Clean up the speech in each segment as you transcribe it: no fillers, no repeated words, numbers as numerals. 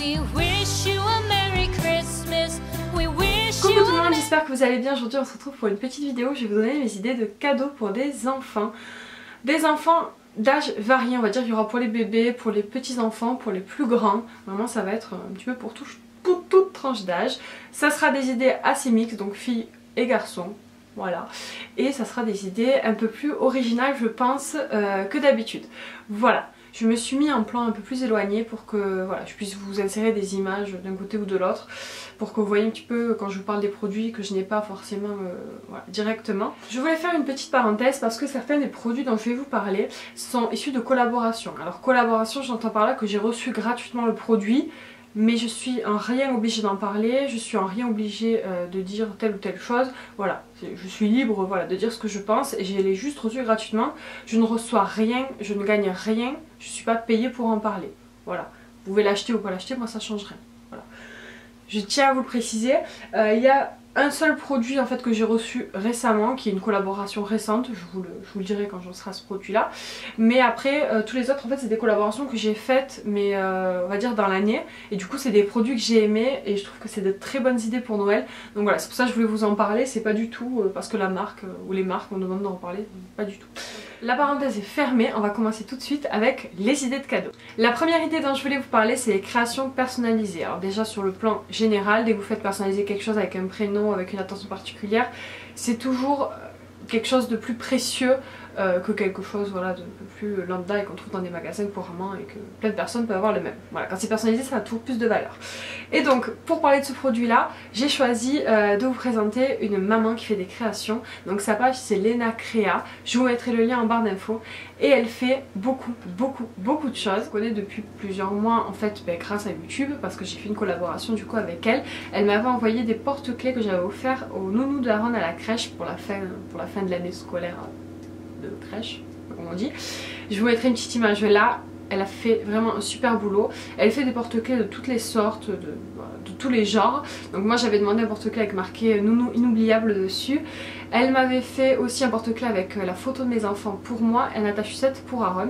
We wish you a Merry Christmas. We wish Coucou you tout le monde, j'espère que vous allez bien. Aujourd'hui on se retrouve pour une petite vidéo où je vais vous donner mes idées de cadeaux pour des enfants. Des enfants d'âge varié, on va dire. Il y aura pour les bébés, pour les petits enfants, pour les plus grands. Vraiment ça va être un petit peu pour toute tranche d'âge. Ça sera des idées assez mixtes, donc filles et garçons. Voilà, et ça sera des idées un peu plus originales je pense que d'habitude. Voilà, je me suis mis un plan un peu plus éloigné pour que voilà, je puisse vous insérer des images d'un côté ou de l'autre, pour que vous voyez un petit peu quand je vous parle des produits que je n'ai pas forcément voilà, directement. Je voulais faire une petite parenthèse parce que certains des produits dont je vais vous parler sont issus de collaborations. Alors collaboration, j'entends par là que j'ai reçu gratuitement le produit, mais je suis en rien obligée d'en parler, je suis en rien obligée de dire telle ou telle chose, voilà, je suis libre voilà, de dire ce que je pense et je l'ai juste reçu gratuitement, je ne reçois rien, je ne gagne rien, je ne suis pas payée pour en parler, voilà, vous pouvez l'acheter ou pas l'acheter, moi ça change rien, voilà. Je tiens à vous le préciser, il y a un seul produit en fait que j'ai reçu récemment qui est une collaboration récente, je vous le dirai quand j'en serai à ce produit là, mais après tous les autres en fait c'est des collaborations que j'ai faites mais on va dire dans l'année, et du coup c'est des produits que j'ai aimés et je trouve que c'est de très bonnes idées pour Noël, donc voilà c'est pour ça que je voulais vous en parler, c'est pas du tout parce que la marque ou les marques on demande d'en parler, pas du tout. La parenthèse est fermée, on va commencer tout de suite avec les idées de cadeaux. La première idée dont je voulais vous parler c'est les créations personnalisées. Alors déjà sur le plan général, dès que vous faites personnaliser quelque chose avec un prénom, avec une attention particulière, c'est toujours quelque chose de plus précieux que quelque chose voilà, de plus lambda et qu'on trouve dans des magasins couramment et que plein de personnes peuvent avoir le même. Voilà, quand c'est personnalisé ça a toujours plus de valeur. Et donc pour parler de ce produit là, j'ai choisi de vous présenter une maman qui fait des créations. Donc sa page c'est Lena Créa, je vous mettrai le lien en barre d'infos. Et elle fait beaucoup de choses. Je connais depuis plusieurs mois en fait grâce à YouTube parce que j'ai fait une collaboration du coup avec elle. Elle m'avait envoyé des porte-clés que j'avais offert au nounou d'Aaron à la crèche pour la fin de l'année scolaire de crèche, comme on dit. Je vous mettrai une petite image là. Elle a fait vraiment un super boulot. Elle fait des porte-clés de toutes les sortes, de tous les genres. Donc moi j'avais demandé un porte-clés avec marqué nounou inoubliable dessus. Elle m'avait fait aussi un porte-clés avec la photo de mes enfants pour moi et un attache-sucette pour Aaron.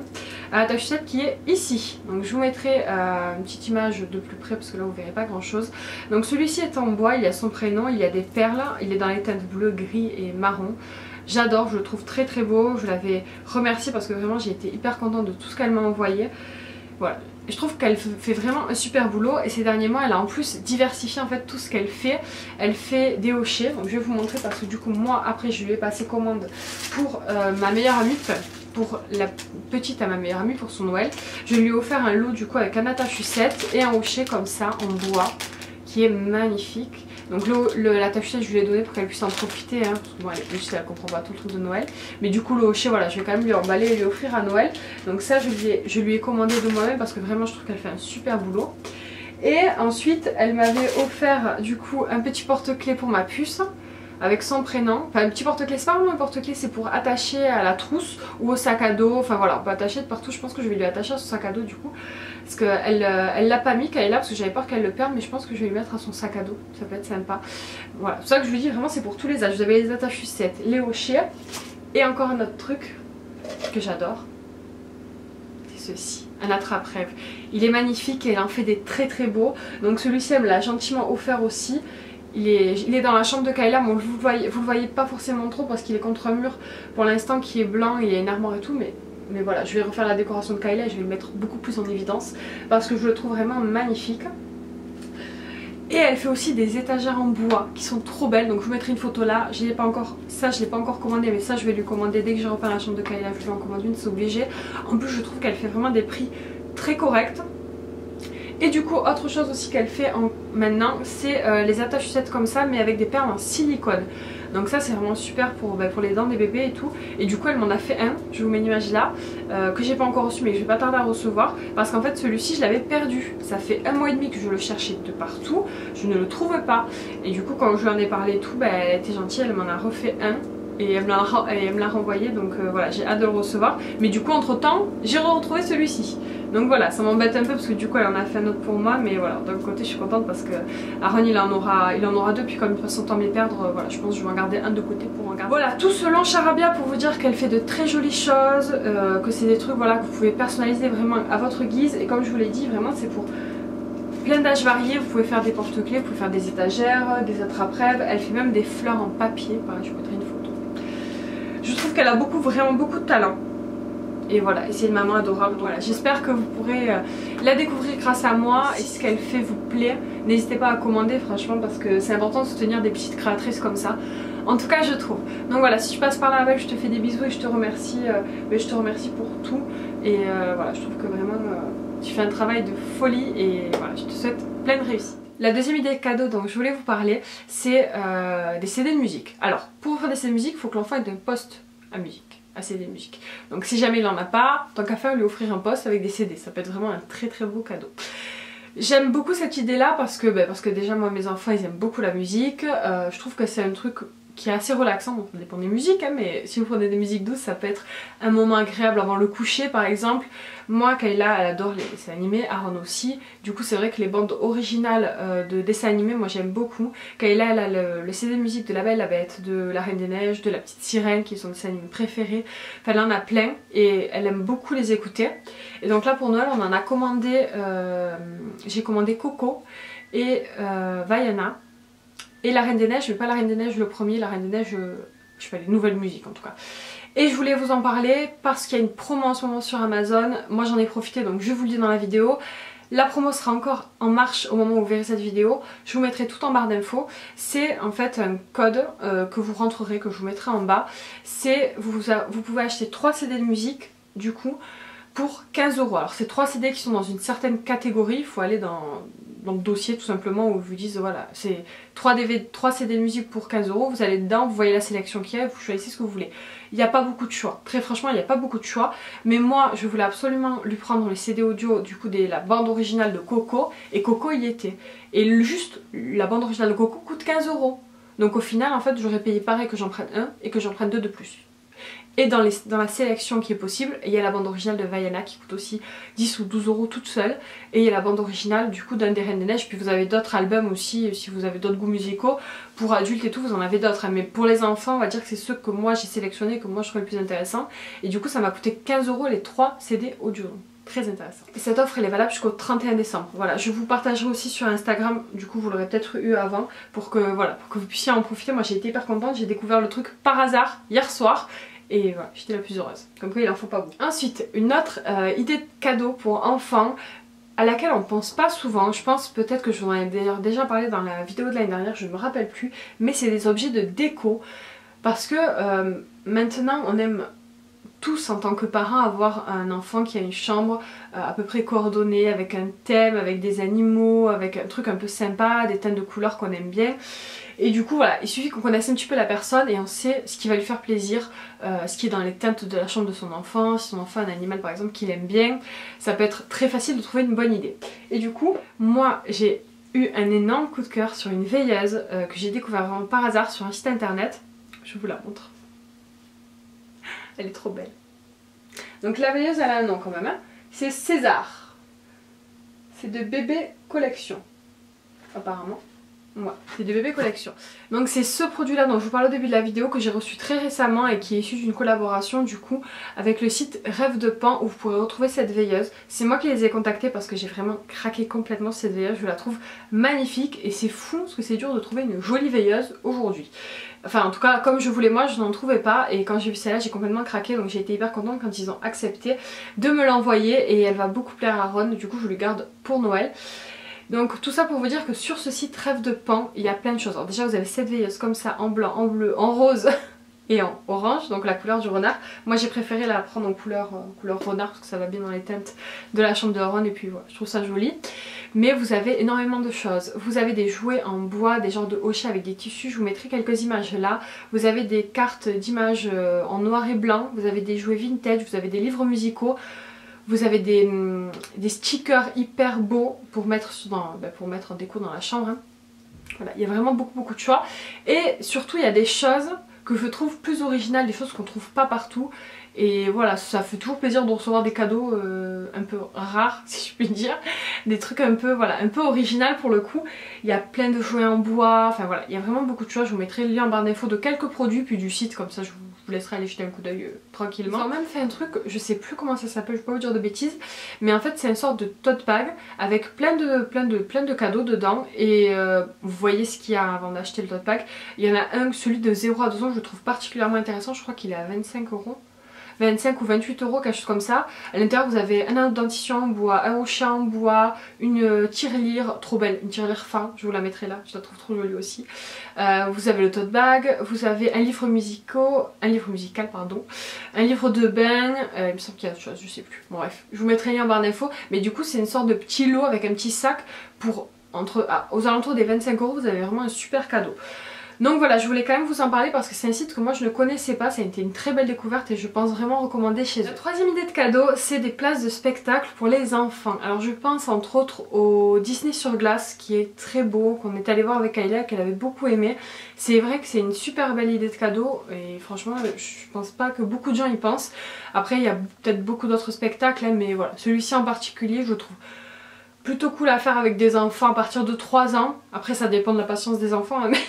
Un attache-sucette qui est ici. Donc je vous mettrai une petite image de plus près parce que là vous verrez pas grand chose. Donc celui-ci est en bois, il y a son prénom, il y a des perles, il est dans les teintes bleu, gris et marron. J'adore, je le trouve très beau, je l'avais remercié parce que vraiment j'ai été hyper contente de tout ce qu'elle m'a envoyé. Voilà, je trouve qu'elle fait vraiment un super boulot et ces derniers mois elle a en plus diversifié en fait tout ce qu'elle fait. Elle fait des hochets, donc je vais vous montrer parce que du coup moi après je lui ai passé commande pour ma meilleure amie, pour la petite à ma meilleure amie pour son Noël. Je lui ai offert un lot du coup avec un attache-sucette et un hochet comme ça en bois qui est magnifique. Donc l'attache-sucette je lui ai donné pour qu'elle puisse en profiter hein, parce que bon elle comprend pas tout le truc de Noël. Mais du coup le hochet voilà je vais quand même lui emballer et lui offrir à Noël. Donc ça je lui ai commandé de moi-même parce que vraiment je trouve qu'elle fait un super boulot. Et ensuite elle m'avait offert du coup un petit porte-clés pour ma puce avec son prénom, enfin un petit porte-clés, c'est pas vraiment un porte-clés, c'est pour attacher à la trousse ou au sac à dos, enfin voilà on peut attacher de partout, je pense que je vais lui attacher à son sac à dos du coup, parce qu'elle l'a pas mis quand elle est là parce que j'avais peur qu'elle le perde, mais je pense que je vais lui mettre à son sac à dos, ça peut être sympa. Voilà, c'est pour ça que je lui dis vraiment c'est pour tous les âges, vous avez les attaches-sucettes, les hochets, et encore un autre truc que j'adore, c'est ceci. Un attrape-rêve, il est magnifique et elle en fait des très beaux, donc celui-ci elle me l'a gentiment offert aussi. Il est dans la chambre de Kayla, bon vous le voyez pas forcément trop parce qu'il est contre un mur pour l'instant qui est blanc, il y a une armoire et tout, mais voilà, je vais refaire la décoration de Kayla et je vais le mettre beaucoup plus en évidence parce que je le trouve vraiment magnifique. Et elle fait aussi des étagères en bois qui sont trop belles, donc je vous mettrai une photo là. Je l'ai pas encore, ça je l'ai pas encore commandé, mais ça je vais lui commander dès que je repeins la chambre de Kayla, je lui en commande une, c'est obligé. En plus je trouve qu'elle fait vraiment des prix très corrects. Et du coup autre chose aussi qu'elle fait maintenant c'est les attache-sucettes comme ça mais avec des perles en silicone. Donc ça c'est vraiment super pour les dents des bébés et tout. Et du coup elle m'en a fait un, je vous mets une image là, que j'ai pas encore reçu mais que je vais pas tarder à recevoir. Parce qu'en fait celui-ci je l'avais perdu. Ça fait 1 mois et demi que je le cherchais de partout, je ne le trouve pas. Et du coup quand je lui en ai parlé et tout, elle était gentille, elle m'en a refait un. Et elle me l'a renvoyé, donc voilà, j'ai hâte de le recevoir. Mais du coup entre temps j'ai retrouvé celui-ci. Donc voilà, ça m'embête un peu parce que du coup elle en a fait un autre pour moi. Mais voilà, d'un côté je suis contente parce que Aaron il en aura deux. Puis comme de toute façon tant me les perdre, voilà, je pense que je vais en garder un de côté pour en garder. Voilà, tout ce long charabia pour vous dire qu'elle fait de très jolies choses, que c'est des trucs voilà, que vous pouvez personnaliser vraiment à votre guise. Et comme je vous l'ai dit, vraiment c'est pour plein d'âges variés, vous pouvez faire des porte-clés, vous pouvez faire des étagères, des attrape-rêves, elle fait même des fleurs en papier, pareil je vous mettrai une photo. Je trouve qu'elle a vraiment beaucoup de talent. Et voilà, et c'est une maman adorable. Voilà, j'espère que vous pourrez la découvrir grâce à moi et si ce qu'elle fait vous plaît, n'hésitez pas à commander franchement parce que c'est important de soutenir des petites créatrices comme ça. En tout cas je trouve. Donc voilà, si tu passes par là avec, je te fais des bisous et je te remercie pour tout. Et voilà, je trouve que vraiment tu fais un travail de folie et voilà, je te souhaite pleine réussite. La deuxième idée de cadeau dont je voulais vous parler, c'est des CD de musique. Alors, pour faire des CD de musique, il faut que l'enfant ait un poste à musique, à CD de musique. Donc si jamais il n'en a pas, tant qu'à faire, lui offrir un poste avec des CD. Ça peut être vraiment un très beau cadeau. J'aime beaucoup cette idée là parce que déjà moi mes enfants ils aiment beaucoup la musique. Je trouve que c'est un truc qui est assez relaxant, bon ça dépend des musiques hein, mais si vous prenez des musiques douces ça peut être un moment agréable avant le coucher par exemple. Moi Kayla elle adore les dessins animés, Aaron aussi, du coup c'est vrai que les bandes originales de dessins animés moi j'aime beaucoup. Kayla elle a le CD de musique de La Belle et la Bête, de La Reine des Neiges, de La Petite Sirène qui est son dessin animé préféré, enfin elle en a plein et elle aime beaucoup les écouter. Et donc là pour Noël on en a commandé, j'ai commandé Coco et Vaiana. Et La Reine des Neiges, mais pas La Reine des Neiges le premier, La Reine des Neiges, je sais pas, les nouvelles musiques en tout cas. Et je voulais vous en parler parce qu'il y a une promo en ce moment sur Amazon. Moi j'en ai profité donc je vous le dis dans la vidéo. La promo sera encore en marche au moment où vous verrez cette vidéo. Je vous mettrai tout en barre d'infos. C'est en fait un code que vous rentrerez, que je vous mettrai en bas. C'est vous pouvez acheter 3 CD de musique du coup pour 15 €. Alors c'est 3 CD qui sont dans une certaine catégorie, il faut aller dans le dossier tout simplement où ils vous disent voilà c'est 3 CD de musique pour 15 €, vous allez dedans, vous voyez la sélection qu'il y a, vous choisissez ce que vous voulez. Il n'y a pas beaucoup de choix, très franchement il n'y a pas beaucoup de choix, mais moi je voulais absolument lui prendre les CD audio du coup la bande originale de Coco et Coco y était. Et juste la bande originale de Coco coûte 15 €. Donc au final en fait j'aurais payé pareil que j'en prenne un et que j'en prenne 2 de plus. Et dans la sélection qui est possible, il y a la bande originale de Vaiana qui coûte aussi 10 ou 12 € toute seule. Et il y a la bande originale du coup d'un des Reines des Neiges. Puis vous avez d'autres albums aussi, si vous avez d'autres goûts musicaux. Pour adultes et tout, vous en avez d'autres. Hein. Mais pour les enfants, on va dire que c'est ceux que moi j'ai sélectionnés, que moi je trouvais le plus intéressant. Et du coup ça m'a coûté 15 € les 3 CD audio. Très intéressant. Et cette offre elle est valable jusqu'au 31 décembre. Voilà, je vous partagerai aussi sur Instagram, du coup vous l'aurez peut-être eu avant, pour que vous puissiez en profiter. Moi j'ai été hyper contente, j'ai découvert le truc par hasard hier soir. Et voilà, j'étais la plus heureuse. Comme quoi il en faut pas beaucoup. Ensuite, une autre idée de cadeau pour enfants à laquelle on pense pas souvent. Je pense peut-être que je vous en ai d'ailleurs déjà parlé dans la vidéo de l'année dernière, je ne me rappelle plus. Mais c'est des objets de déco. Parce que maintenant on aime tous en tant que parents avoir un enfant qui a une chambre à peu près coordonnée, avec un thème, avec des animaux, avec un truc un peu sympa, des teintes de couleurs qu'on aime bien. Et du coup voilà, il suffit qu'on connaisse un petit peu la personne et on sait ce qui va lui faire plaisir, ce qui est dans les teintes de la chambre de son enfant, si son enfant a un animal par exemple qu'il aime bien, ça peut être très facile de trouver une bonne idée. Et du coup, moi j'ai eu un énorme coup de cœur sur une veilleuse que j'ai découvert vraiment par hasard sur un site internet, je vous la montre. Elle est trop belle. Donc la veilleuse elle a un nom quand même, hein. C'est César. C'est de Bébé Collection, apparemment. Ouais, c'est de Bébé Collection. Donc c'est ce produit là dont je vous parlais au début de la vidéo que j'ai reçu très récemment et qui est issu d'une collaboration du coup avec le site Rêve de Pan où vous pourrez retrouver cette veilleuse. C'est moi qui les ai contactés parce que j'ai vraiment craqué complètement sur cette veilleuse, je la trouve magnifique et c'est fou parce que c'est dur de trouver une jolie veilleuse aujourd'hui. Enfin en tout cas comme je voulais moi je n'en trouvais pas et quand j'ai vu celle-là j'ai complètement craqué donc j'ai été hyper contente quand ils ont accepté de me l'envoyer et elle va beaucoup plaire à Ron, du coup je le garde pour Noël. Donc tout ça pour vous dire que sur ce site Rêve de Pan il y a plein de choses. Alors déjà vous avez cette veilleuse comme ça en blanc, en bleu, en rose et en orange, donc la couleur du renard. Moi j'ai préféré la prendre en couleur renard parce que ça va bien dans les teintes de la chambre de Ron et puis voilà, je trouve ça joli. Mais vous avez énormément de choses. Vous avez des jouets en bois, des genres de hochets avec des tissus, je vous mettrai quelques images là. Vous avez des cartes d'images en noir et blanc, vous avez des jouets vintage, vous avez des livres musicaux. Vous avez des stickers hyper beaux pour mettre en déco dans la chambre. Hein. Voilà, il y a vraiment beaucoup de choix. Et surtout il y a des choses que je trouve plus originales, des choses qu'on trouve pas partout. Et voilà, ça fait toujours plaisir de recevoir des cadeaux un peu rares si je puis dire. Des trucs un peu original pour le coup. Il y a plein de jouets en bois, enfin voilà, il y a vraiment beaucoup de choses. Je vous mettrai le lien en barre d'infos de quelques produits puis du site, comme ça je vous vous laisserai aller jeter un coup d'œil tranquillement. Ils ont même fait un truc, je sais plus comment ça s'appelle, je vais pas vous dire de bêtises, mais en fait c'est une sorte de tote bag avec plein de cadeaux dedans et vous voyez ce qu'il y a avant d'acheter le tote bag. Il y en a un, celui de 0 à 2 ans, je le trouve particulièrement intéressant, je crois qu'il est à 25 €. 25 ou 28 €, quelque chose comme ça. À l'intérieur vous avez un anneau de dentition en bois, un hochet en bois, une tirelire trop belle, une tirelire fin, je vous la mettrai là, je la trouve trop jolie aussi. Vous avez le tote bag, vous avez un livre musical pardon, un livre de bain, il me semble qu'il y a autre chose, je sais plus. Bon bref, je vous mettrai le lien en barre d'infos, mais du coup c'est une sorte de petit lot avec un petit sac pour aux alentours des 25 €, vous avez vraiment un super cadeau. Donc voilà, je voulais quand même vous en parler parce que c'est un site que moi je ne connaissais pas, ça a été une très belle découverte et je pense vraiment recommander chez eux. La troisième idée de cadeau, c'est des places de spectacle pour les enfants. Alors je pense entre autres au Disney sur glace qui est très beau, qu'on est allé voir avec Kayla, qu'elle avait beaucoup aimé. C'est vrai que c'est une super belle idée de cadeau et franchement je pense pas que beaucoup de gens y pensent. Après il y a peut-être beaucoup d'autres spectacles hein, mais voilà, celui-ci en particulier je trouve plutôt cool à faire avec des enfants à partir de 3 ans. Après ça dépend de la patience des enfants hein, mais...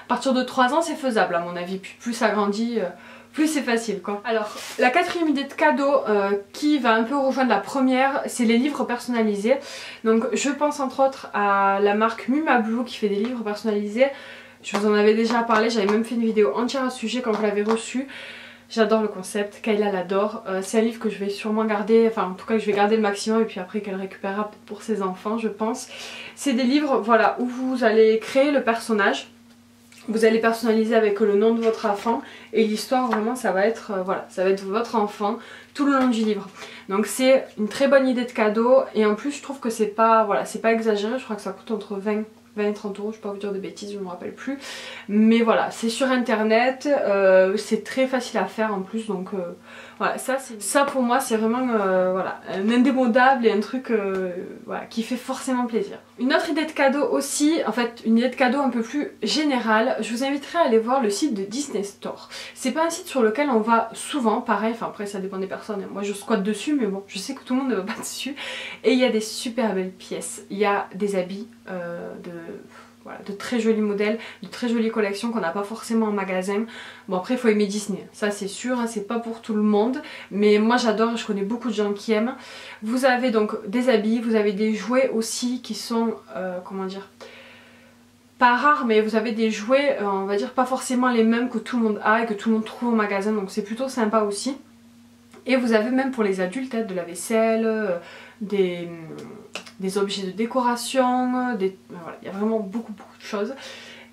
à partir de 3 ans c'est faisable à mon avis, puis plus ça grandit, plus c'est facile quoi. Alors la quatrième idée de cadeau qui va un peu rejoindre la première, c'est les livres personnalisés. Donc je pense entre autres à la marque Muma Blue qui fait des livres personnalisés. Je vous en avais déjà parlé, j'avais même fait une vidéo entière à ce sujet quand je l'avais reçu. J'adore le concept, Kayla l'adore, c'est un livre que je vais sûrement garder, enfin en tout cas que je vais garder le maximum et puis après qu'elle récupérera pour ses enfants je pense. C'est des livres voilà, où vous allez créer le personnage. Vous allez personnaliser avec le nom de votre enfant et l'histoire vraiment ça va être voilà, ça va être votre enfant tout le long du livre. Donc c'est une très bonne idée de cadeau et en plus je trouve que c'est pas voilà, c'est pas exagéré, je crois que ça coûte entre 20 et 30 €, je vais pas vous dire de bêtises, je me rappelle plus. Mais voilà, c'est sur internet, c'est très facile à faire en plus donc voilà, ça pour moi c'est vraiment voilà, un indémodable et un truc voilà, qui fait forcément plaisir. Une autre idée de cadeau aussi, en fait une idée de cadeau un peu plus générale, je vous inviterai à aller voir le site de Disney Store. C'est pas un site sur lequel on va souvent, pareil, enfin après ça dépend des personnes, moi je squatte dessus mais bon je sais que tout le monde ne va pas dessus. Et il y a des super belles pièces, il y a des habits voilà, de très jolis modèles, de très jolies collections qu'on n'a pas forcément en magasin. Bon après il faut aimer Disney, ça c'est sûr, hein, c'est pas pour tout le monde, mais moi j'adore, je connais beaucoup de gens qui aiment. Vous avez donc des habits, vous avez des jouets aussi qui sont, comment dire, pas rares, mais vous avez des jouets, on va dire pas forcément les mêmes que tout le monde a et que tout le monde trouve au magasin, donc c'est plutôt sympa aussi. Et vous avez même pour les adultes de la vaisselle, des objets de décoration, voilà, il y a vraiment beaucoup de choses.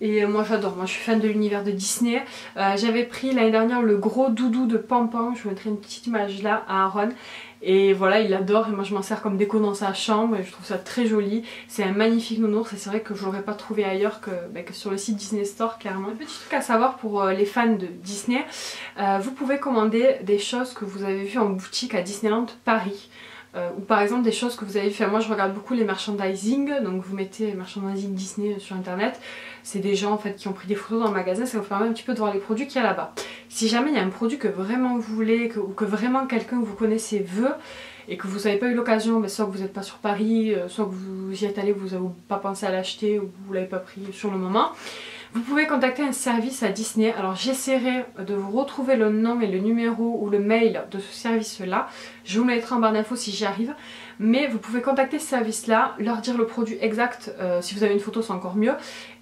Et moi j'adore, moi je suis fan de l'univers de Disney. J'avais pris l'année dernière le gros doudou de Pampan, je vous mettrai une petite image là à Aaron. Et voilà, il adore et moi je m'en sers comme déco dans sa chambre et je trouve ça très joli. C'est un magnifique nounours et c'est vrai que je l'aurais pas trouvé ailleurs que sur le site Disney Store clairement. Un petit truc à savoir pour les fans de Disney, vous pouvez commander des choses que vous avez vues en boutique à Disneyland Paris. Ou par exemple des choses que vous avez fait. Moi je regarde beaucoup les merchandising, donc vous mettez merchandising Disney sur internet, c'est des gens en fait qui ont pris des photos dans le magasin, ça vous permet un petit peu de voir les produits qu'il y a là-bas. Si jamais il y a un produit que vraiment vous voulez, ou que vraiment quelqu'un que vous connaissez veut et que vous n'avez pas eu l'occasion, soit que vous n'êtes pas sur Paris, soit que vous y êtes allé, vous n'avez pas pensé à l'acheter ou vous l'avez pas pris sur le moment, vous pouvez contacter un service à Disney. Alors j'essaierai de vous retrouver le nom et le numéro ou le mail de ce service là. Je vous mettrai en barre d'infos si j'y arrive. Mais vous pouvez contacter ce service là, leur dire le produit exact, si vous avez une photo c'est encore mieux.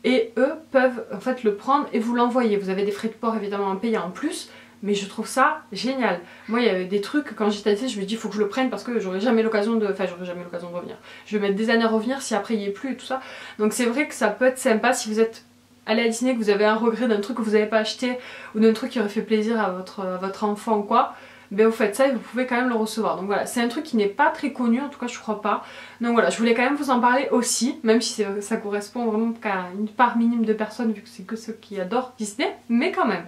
Et eux peuvent en fait le prendre et vous l'envoyer. Vous avez des frais de port évidemment à payer en plus. Mais je trouve ça génial. Moi il y avait des trucs quand j'étais ici, je me dis il faut que je le prenne parce que j'aurai jamais l'occasion de... Enfin j'aurai jamais l'occasion de revenir. Je vais mettre des années à revenir si après il n'y est plus et tout ça. Donc c'est vrai que ça peut être sympa si vous êtes allez à Disney, que vous avez un regret d'un truc que vous n'avez pas acheté ou d'un truc qui aurait fait plaisir à votre enfant ou quoi, ben vous faites ça et vous pouvez quand même le recevoir. Donc voilà, c'est un truc qui n'est pas très connu, en tout cas je crois pas. Donc voilà, je voulais quand même vous en parler aussi, même si ça correspond vraiment qu'à une part minime de personnes vu que c'est que ceux qui adorent Disney, mais quand même.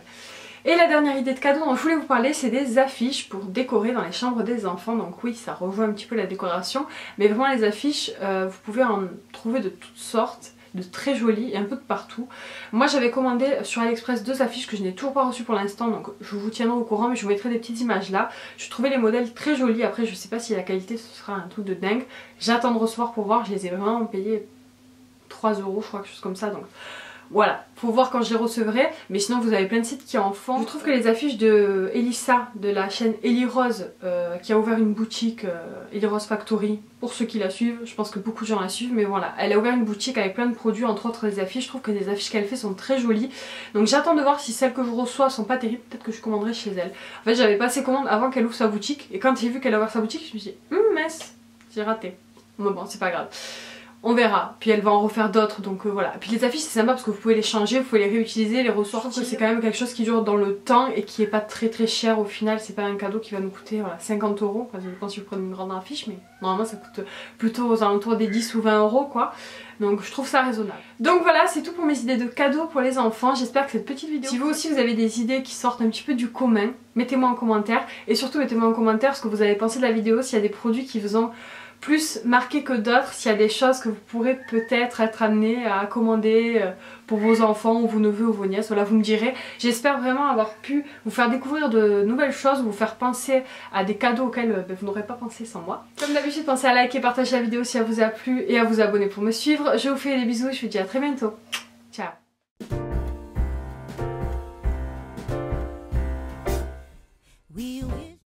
Et la dernière idée de cadeau dont je voulais vous parler, c'est des affiches pour décorer dans les chambres des enfants. Donc oui, ça rejoint un petit peu la décoration, mais vraiment les affiches, vous pouvez en trouver de toutes sortes, de très jolies et un peu de partout. Moi j'avais commandé sur AliExpress 2 affiches que je n'ai toujours pas reçues pour l'instant, donc je vous tiendrai au courant, mais je vous mettrai des petites images là. Je trouvais les modèles très jolis, après je sais pas si la qualité ce sera un truc de dingue. J'attends de recevoir pour voir, je les ai vraiment payés 3 € je crois, quelque chose comme ça, donc Voilà, faut voir quand je les recevrai, mais sinon vous avez plein de sites qui en font. Je trouve que les affiches de Elissa, de la chaîne Ellie Rose, qui a ouvert une boutique, Ellie Rose Factory, pour ceux qui la suivent, je pense que beaucoup de gens la suivent, mais voilà, elle a ouvert une boutique avec plein de produits, entre autres des affiches. Je trouve que les affiches qu'elle fait sont très jolies, donc j'attends de voir si celles que je reçois sont pas terribles, peut-être que je commanderai chez elle. En fait j'avais passé commande avant qu'elle ouvre sa boutique, et quand j'ai vu qu'elle a ouvert sa boutique, je me suis dit, mince, j'ai raté. Mais bon, c'est pas grave. On verra, puis elle va en refaire d'autres, donc voilà. Puis les affiches c'est sympa parce que vous pouvez les changer, vous pouvez les réutiliser, les ressortir. C'est quand même quelque chose qui dure dans le temps et qui est pas très cher au final. C'est pas un cadeau qui va nous coûter voilà, 50 €. Enfin, je pense que je prends une grande affiche, mais normalement ça coûte plutôt aux alentours des 10 ou 20 € quoi. Donc je trouve ça raisonnable. Donc voilà, c'est tout pour mes idées de cadeaux pour les enfants. J'espère que cette petite vidéo... Si vous aussi vous avez des idées qui sortent un petit peu du commun, mettez-moi en commentaire. Et surtout mettez-moi en commentaire ce que vous avez pensé de la vidéo, s'il y a des produits qui vous ont plus marqué que d'autres, s'il y a des choses que vous pourrez peut-être être amené à commander pour vos enfants ou vos neveux ou vos nièces, voilà vous me direz. J'espère vraiment avoir pu vous faire découvrir de nouvelles choses, vous faire penser à des cadeaux auxquels vous n'aurez pas pensé sans moi. Comme d'habitude, pensez à liker, partager la vidéo si elle vous a plu et à vous abonner pour me suivre. Je vous fais des bisous et je vous dis à très bientôt. Ciao.